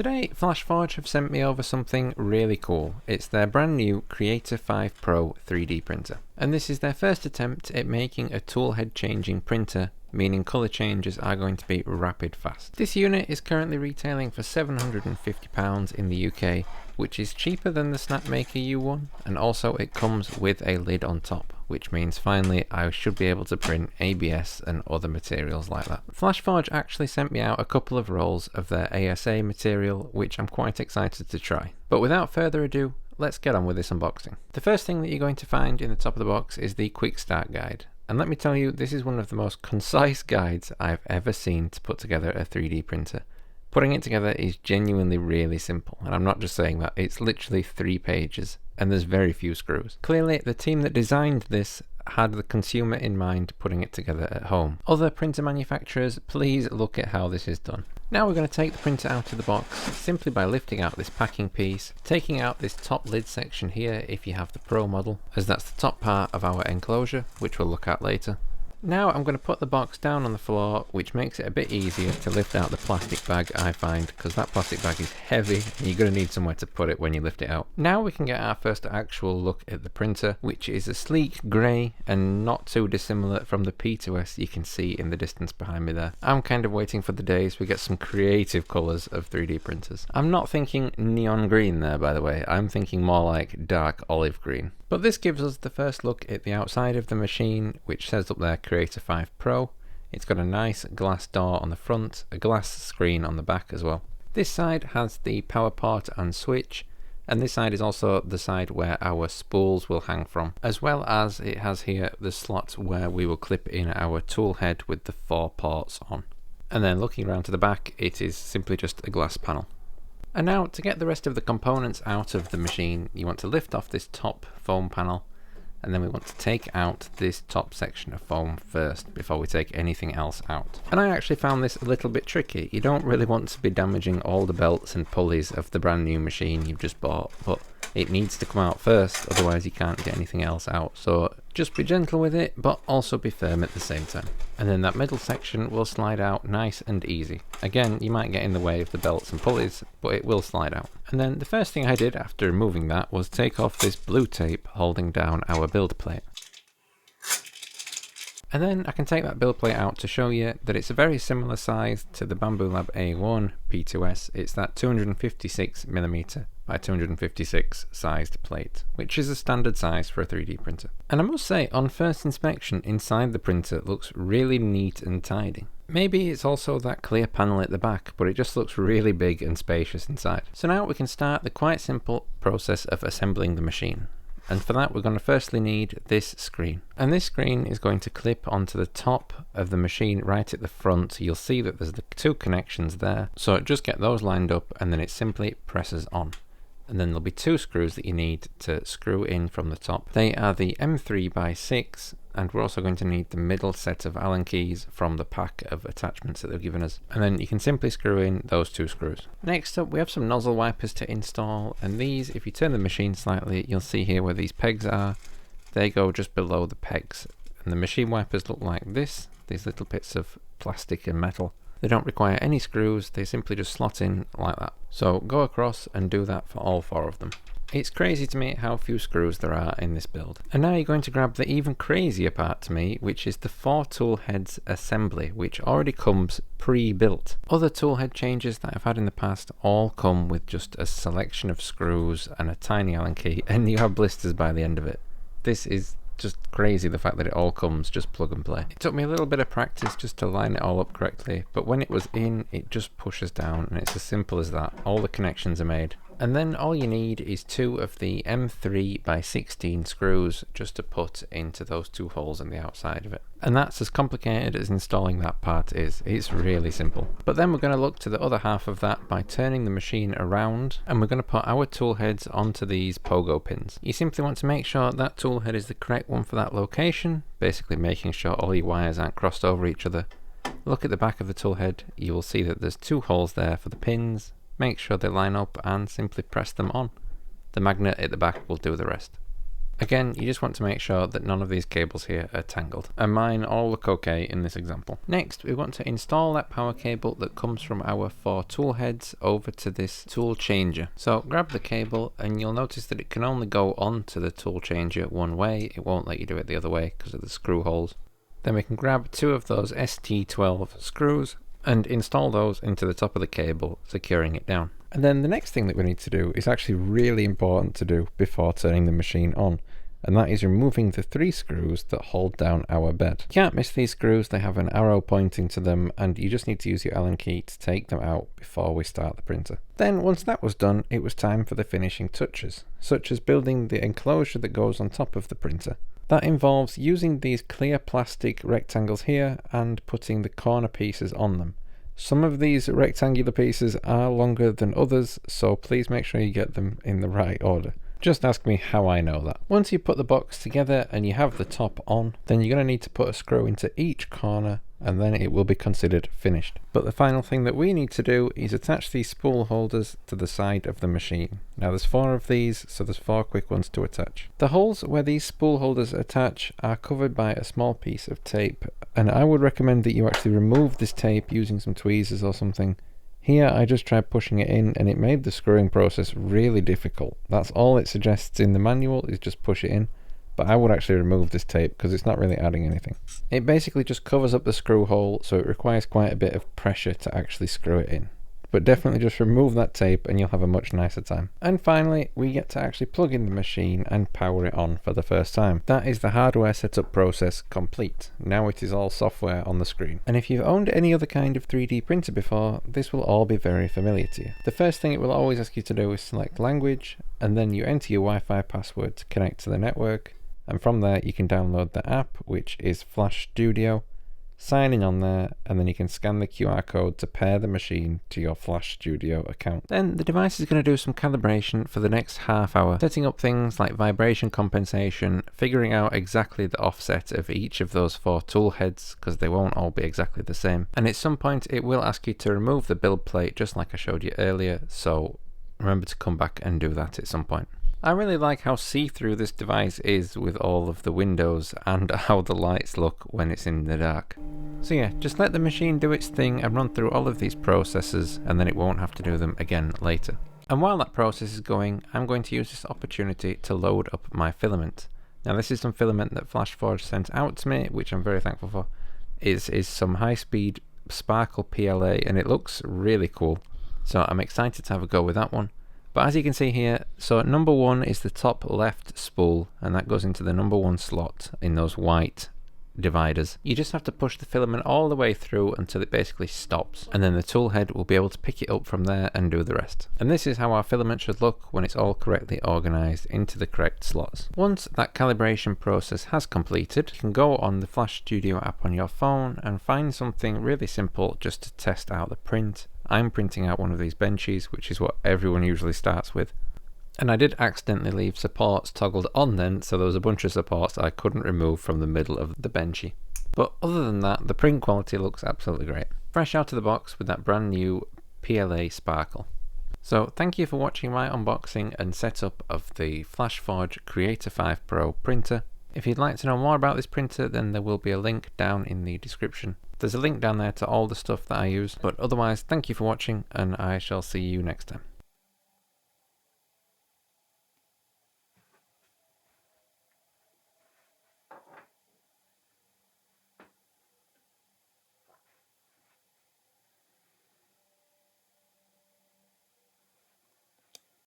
Today, Flashforge have sent me over something really cool. It's their brand new Creator 5 Pro 3D printer. And this is their first attempt at making a toolhead changing printer, meaning colour changes are going to be rapid fast. This unit is currently retailing for £750 in the UK, which is cheaper than the Snapmaker U1, and also it comes with a lid on top, which means finally I should be able to print ABS and other materials like that. Flashforge actually sent me out a couple of rolls of their ASA material, which I'm quite excited to try. But without further ado, let's get on with this unboxing. The first thing that you're going to find in the top of the box is the quick start guide. And let me tell you, this is one of the most concise guides I've ever seen to put together a 3D printer. Putting it together is genuinely really simple, and I'm not just saying that, it's literally 3 pages, and there's very few screws. Clearly, the team that designed this had the consumer in mind putting it together at home. Other printer manufacturers, please look at how this is done. Now we're going to take the printer out of the box simply by lifting out this packing piece, taking out this top lid section here if you have the Pro model, as that's the top part of our enclosure, which we'll look at later. Now I'm going to put the box down on the floor, which makes it a bit easier to lift out the plastic bag, I find, because that plastic bag is heavy and you're going to need somewhere to put it when you lift it out. Now we can get our first actual look at the printer, which is a sleek grey and not too dissimilar from the P2S you can see in the distance behind me there. I'm kind of waiting for the days we get some creative colours of 3D printers. I'm not thinking neon green there, by the way, I'm thinking more like dark olive green. But this gives us the first look at the outside of the machine, which says up there Creator 5 Pro. It's got a nice glass door on the front, a glass screen on the back as well. This side has the power port and switch, and this side is also the side where our spools will hang from, as well as it has here the slot where we will clip in our tool head with the 4 ports on. And then looking around to the back, it is simply just a glass panel. And now, to get the rest of the components out of the machine, you want to lift off this top foam panel, and then we want to take out this top section of foam first before we take anything else out. And I actually found this a little bit tricky. You don't really want to be damaging all the belts and pulleys of the brand new machine you've just bought, but it needs to come out first, otherwise you can't get anything else out. So just be gentle with it, but also be firm at the same time. And then that middle section will slide out nice and easy. Again, you might get in the way of the belts and pulleys, but it will slide out. And then the first thing I did after removing that was take off this blue tape holding down our build plate. And then I can take that build plate out to show you that it's a very similar size to the Bambu Lab A1 P2S. It's that 256mm by 256 sized plate, which is a standard size for a 3D printer. And I must say, on first inspection, inside the printer looks really neat and tidy. Maybe it's also that clear panel at the back, but it just looks really big and spacious inside. So now we can start the quite simple process of assembling the machine. And for that, we're going to firstly need this screen. And this screen is going to clip onto the top of the machine right at the front. You'll see that there's the 2 connections there. So just get those lined up and then it simply presses on. And then there'll be 2 screws that you need to screw in from the top. They are the M3x6, and we're also going to need the middle set of Allen keys from the pack of attachments that they've given us. And then you can simply screw in those 2 screws. Next up, we have some nozzle wipers to install, and these, if you turn the machine slightly, you'll see here where these pegs are. They go just below the pegs. And the machine wipers look like this, these little bits of plastic and metal. They don't require any screws, they simply just slot in like that. So go across and do that for all 4 of them. It's crazy to me how few screws there are in this build. And now you're going to grab the even crazier part to me, which is the 4 tool heads assembly, which already comes pre-built. Other tool head changes that I've had in the past all come with just a selection of screws and a tiny Allen key, and you have blisters by the end of it. This is just crazy, the fact that it all comes just plug and play. It took me a little bit of practice just to line it all up correctly, but when it was in, it just pushes down, and it's as simple as that. All the connections are made. And then all you need is 2 of the M3x16 screws just to put into those 2 holes on the outside of it. And that's as complicated as installing that part is. It's really simple. But then we're going to look to the other half of that by turning the machine around, and we're going to put our tool heads onto these pogo pins. You simply want to make sure that tool head is the correct one for that location, basically making sure all your wires aren't crossed over each other. Look at the back of the tool head, you will see that there's 2 holes there for the pins. Make sure they line up and simply press them on. The magnet at the back will do the rest. Again, you just want to make sure that none of these cables here are tangled, and mine all look okay in this example. Next, we want to install that power cable that comes from our 4 tool heads over to this tool changer. So grab the cable, and you'll notice that it can only go onto the tool changer one way. It won't let you do it the other way because of the screw holes. Then we can grab 2 of those ST12 screws and install those into the top of the cable, securing it down. And then the next thing that we need to do is actually really important to do before turning the machine on, and that is removing the 3 screws that hold down our bed. You can't miss these screws, they have an arrow pointing to them, and you just need to use your Allen key to take them out before we start the printer. Then once that was done, it was time for the finishing touches, such as building the enclosure that goes on top of the printer. That involves using these clear plastic rectangles here and putting the corner pieces on them. Some of these rectangular pieces are longer than others, so please make sure you get them in the right order. Just ask me how I know that. Once you put the box together and you have the top on, then you're going to need to put a screw into each corner, and then it will be considered finished. But the final thing that we need to do is attach these spool holders to the side of the machine. Now there's 4 of these, so there's 4 quick ones to attach. The holes where these spool holders attach are covered by a small piece of tape, and I would recommend that you actually remove this tape using some tweezers or something. Here I just tried pushing it in and it made the screwing process really difficult. That's all it suggests in the manual, is just push it in. But I would actually remove this tape because it's not really adding anything. It basically just covers up the screw hole, so it requires quite a bit of pressure to actually screw it in. But definitely just remove that tape and you'll have a much nicer time. And finally, we get to actually plug in the machine and power it on for the first time. That is the hardware setup process complete. Now it is all software on the screen. And if you've owned any other kind of 3D printer before, this will all be very familiar to you. The first thing it will always ask you to do is select language, and then you enter your Wi-Fi password to connect to the network. And from there you can download the app, which is Flash Studio, sign in on there, and then you can scan the QR code to pair the machine to your Flash Studio account. Then the device is going to do some calibration for the next half hour, setting up things like vibration compensation, figuring out exactly the offset of each of those 4 tool heads, because they won't all be exactly the same. And at some point it will ask you to remove the build plate, just like I showed you earlier, so remember to come back and do that at some point. I really like how see-through this device is with all of the windows and how the lights look when it's in the dark. So yeah, just let the machine do its thing and run through all of these processes, and then it won't have to do them again later. And while that process is going, I'm going to use this opportunity to load up my filament. Now this is some filament that FlashForge sent out to me, which I'm very thankful for. Is some high-speed sparkle PLA, and it looks really cool. So I'm excited to have a go with that one. But as you can see here, so number 1 is the top left spool, and that goes into the number 1 slot in those white dividers. You just have to push the filament all the way through until it basically stops, and then the tool head will be able to pick it up from there and do the rest. And this is how our filament should look when it's all correctly organized into the correct slots. Once that calibration process has completed, you can go on the Flash Studio app on your phone and find something really simple just to test out the print. I'm printing out one of these benches, which is what everyone usually starts with. And I did accidentally leave supports toggled on then, so there was a bunch of supports I couldn't remove from the middle of the benchy. But other than that, the print quality looks absolutely great. Fresh out of the box with that brand new PLA sparkle. So thank you for watching my unboxing and setup of the FlashForge Creator 5 Pro printer. If you'd like to know more about this printer, then there will be a link down in the description. There's a link down there to all the stuff that I use, but otherwise thank you for watching, and I shall see you next time.